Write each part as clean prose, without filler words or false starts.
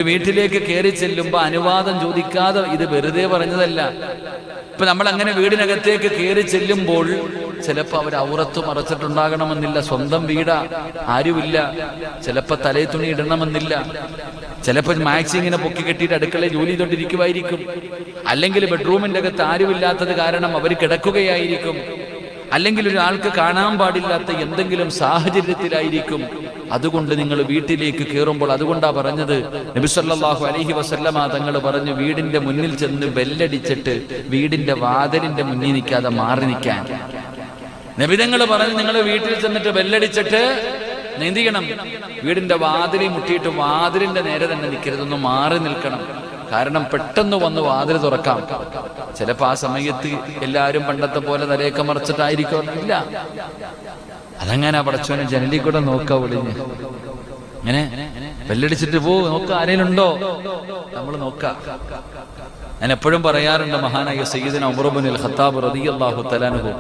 വീട്ടിലേക്ക് കയറി ചെല്ലുമ്പോൾ അനുവാദം ചോദിക്കാതെ, ഇത് വെറുതെ പറഞ്ഞതല്ല. ഇപ്പൊ നമ്മൾ അങ്ങനെ വീടിനകത്തേക്ക് കയറി ചെല്ലുമ്പോൾ ചിലപ്പോൾ അവർ ഔറത്ത് മറച്ചിട്ടുണ്ടാകണമെന്നില്ല, സ്വന്തം വീടാ, ആരുമില്ല. ചിലപ്പോൾ തലേ തുണി ഇടണമെന്നില്ല, ചിലപ്പോൾ മാക്സി ഇങ്ങനെ പൊക്കി കെട്ടിയിട്ട് അടുക്കളയിൽ ജോലി ചെയ്തോണ്ടിരിക്കുമായിരിക്കും. അല്ലെങ്കിൽ ബെഡ്റൂമിന്റെ അകത്ത് ആരുമില്ലാത്തത് കാരണം അവർ കിടക്കുകയായിരിക്കും. അല്ലെങ്കിൽ ഒരാൾക്ക് കാണാൻ പാടില്ലാത്ത എന്തെങ്കിലും സാഹചര്യത്തിലായിരിക്കും. അതുകൊണ്ട് നിങ്ങൾ വീട്ടിലേക്ക് കയറുമ്പോൾ, അതുകൊണ്ടാ പറഞ്ഞത് നബി സല്ലല്ലാഹു അലൈഹി വസല്ലമ തങ്ങൾ പറഞ്ഞു, വീടിന്റെ മുന്നിൽ ചെന്ന് ബെല്ലടിച്ചിട്ട് വീടിന്റെ വാതിലിന്റെ മുന്നിൽ നിൽക്കാതെ മാറി നിൽക്കാൻ. നബി തങ്ങൾ പറഞ്ഞു, നിങ്ങൾ വീട്ടിൽ ചെന്നിട്ട് ബെല്ലടിച്ചിട്ട് എന്ത് ചെയ്യണം? വീടിന്റെ വാതിലിൽ മുട്ടിയിട്ട് വാതിലിന്റെ നേരെ തന്നെ നിൽക്കരുതൊന്ന് മാറി നിൽക്കണം. കാരണം പെട്ടെന്ന് വന്ന് വാതിൽ തുറക്കാം. ചിലപ്പോ ആ സമയത്ത് എല്ലാവരും പണ്ടത്തെ പോലെ തലയൊക്കെ മറച്ചിട്ടായിരിക്കും. ഇല്ല, അതങ്ങനെ പടച്ചോനെ ജനലിൽ കൂടെ നോക്കാ വിളിഞ്ഞ് ഇങ്ങനെ ബെല്ലടിച്ചിട്ട് നോക്ക, ആരേലും ഉണ്ടോ? നമ്മൾ നോക്കാം. ഞാൻ എപ്പോഴും പറയാറുണ്ട്, മഹാനായ സയ്യിദുനാ ഉമർ ഇബ്നുൽ ഖത്താബ് റളിയല്ലാഹു തആല അൻഹു,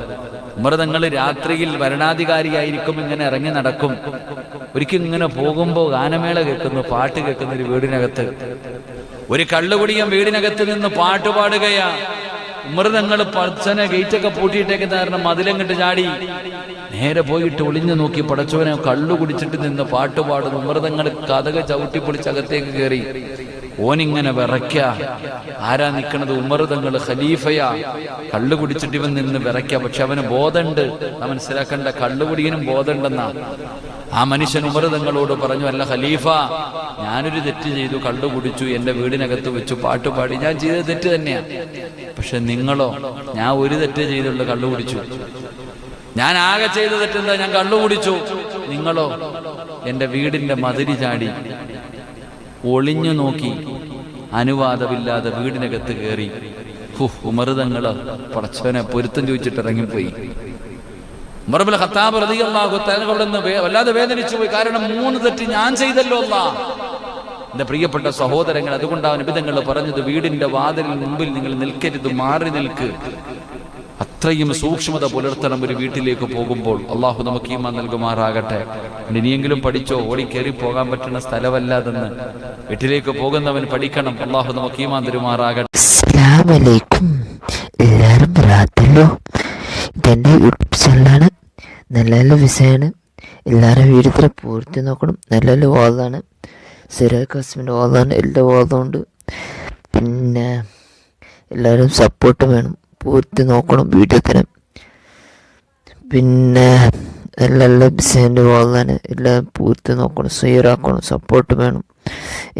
ഉമർ തങ്ങൾ രാത്രിയിൽ ഭരണാധികാരിയായിരിക്കും, ഇങ്ങനെ ഇറങ്ങി നടക്കും. ഒരിക്കലും ഇങ്ങനെ പോകുമ്പോൾ ഗാനമേള കേൾക്കുന്നു, പാട്ട് കേൾക്കുന്ന ഒരു വീടിനകത്ത്. ഒരു കള്ളുകുടിയൻ വീടിനകത്ത് നിന്ന് പാട്ട് പാടുകയാ. ഉമർ തങ്ങൾ പടച്ചനെ ഗേറ്റൊക്കെ പൂട്ടിയിട്ടേക്ക് കാരണം മതിലങ്ങിട്ട് ചാടി നേരെ പോയിട്ട് ഒളിഞ്ഞു നോക്കി. പടച്ചോനെ കള്ളു കുടിച്ചിട്ട് നിന്ന് പാട്ട് പാടുന്നു. ഉമർ തങ്ങൾ കതക ചവിട്ടി പൊളിച്ചകത്തേക്ക് കയറി. ഓനിങ്ങനെ വിറയ്ക്ക. ആരാ നിൽക്കണത്? ഉമർ തങ്ങൾ ഖലീഫയാ. കള്ളു കുടിച്ചിട്ട് ഇവൻ നിന്ന് വിറയ്ക്ക. പക്ഷെ അവന് ബോധമുണ്ട്. മനസ്സിലാക്കണ്ട, കള്ളുകുടിയനും ബോധമുണ്ടെന്നാ. ആ മനുഷ്യൻ ഉമർ തങ്ങളോട് പറഞ്ഞു, അല്ല ഖലീഫ, ഞാനൊരു തെറ്റ് ചെയ്തു, കള്ളു കുടിച്ചു, എന്റെ വീടിനകത്ത് വെച്ചു പാട്ടുപാടി, ഞാൻ ചെയ്ത തെറ്റ് തന്നെയാ. പക്ഷെ നിങ്ങളോ? ഞാൻ ഒരു തെറ്റ് ചെയ്തുള്ളൂ, കള്ളു കുടിച്ചു. ഞാൻ ആകെ ചെയ്ത തെറ്റെന്താ? ഞാൻ കള്ളു കുടിച്ചു. നിങ്ങളോ? എന്റെ വീടിന്റെ മതിരി ചാടി, ഒളിഞ്ഞു നോക്കി, അനുവാദമില്ലാതെ വീടിനകത്ത് കയറി. ഉമർ തങ്ങള് പടച്ചവനെ പൊരുത്തം ചോദിച്ചിട്ട് ഇറങ്ങിപ്പോയി. ഉമർ ഇബ്നുൽ ഖത്താബ് റളിയല്ലാഹു തആല വല്ലാതെ വേദനിച്ചു പോയി. കാരണം 3 തെറ്റ് ഞാൻ ചെയ്തല്ലോ അല്ലാഹ്. എന്റെ പ്രിയപ്പെട്ട സഹോദരങ്ങൾ, അതുകൊണ്ടാണ് നബി തങ്ങൾ പറഞ്ഞത്, വീടിന്റെ വാതിലിന് മുമ്പിൽ നിങ്ങൾ നിൽക്കരുത്, മാറി നിൽക്ക്. അത്രയും സൂക്ഷ്മത പുലർത്തണം ഒരു വീട്ടിലേക്ക് പോകുമ്പോൾ. അള്ളാഹു നമുക്ക് ഈമാൻ നൽകുമാറാകട്ടെ. ഇനിയെങ്കിലും പഠിച്ചോ, ഓടിക്കേറി പോകാൻ പറ്റുന്ന സ്ഥലമല്ലാതെന്ന്. വീട്ടിലേക്ക് പോകുന്നവൻ പഠിക്കണം. അള്ളാഹു നമുക്ക് ഈമാൻ തരുമാറാകട്ടെ. അസ്സലാമു അലൈക്കും. എല്ലാവരും റാത്തല്ലോ. ഇതെൻ്റെ യൂട്യൂബ് ചാനലാണ്. നല്ല നല്ല വിഷയമാണ്. എല്ലാവരും വീഡിയോ പൂർത്തി നോക്കണം. നല്ല നല്ല വാദമാണ്. സിറാജ് ഖാസിമിൻ്റെ വാദമാണ്. എല്ലാ വാദമുണ്ട്. പിന്നെ എല്ലാവരും സപ്പോർട്ട് വേണം. പൂർത്തി നോക്കണം വീഡിയോത്തിന്. പിന്നെ നല്ല നല്ല വിഷയൻ്റെ വാദമാണ്. എല്ലാം പൂർത്തി നോക്കണം, ഷെയറാക്കണം, സപ്പോർട്ട് വേണം.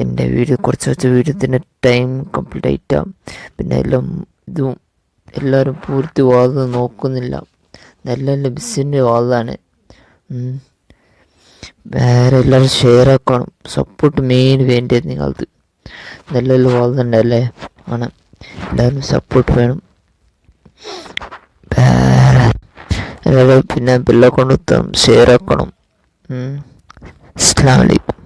എൻ്റെ വീഡിയോ കുറച്ച് വീഡിയോത്തിൻ്റെ ടൈം കംപ്ലീറ്റ് ആയിട്ടാണ്. പിന്നെ എല്ലാം ഇതും എല്ലാവരും പൂർത്തി വാദം നോക്കുന്നില്ല. നല്ല നല്ല ബിസിൻ്റെ വാദമാണ്. വേറെ എല്ലാവരും ഷെയർ ആക്കണം. സപ്പോർട്ട് മെയിൻ വേണ്ടത് നിങ്ങൾക്ക്. നല്ല നല്ല വാദം ഉണ്ടല്ലേ ആണ്. എല്ലാവരും സപ്പോർട്ട് വേണം. വേറെ എല്ലാവരും പിന്നെ ബെല്ലൊക്കെ ഷെയർ ആക്കണം. അസ്സലാമു അലൈക്കും.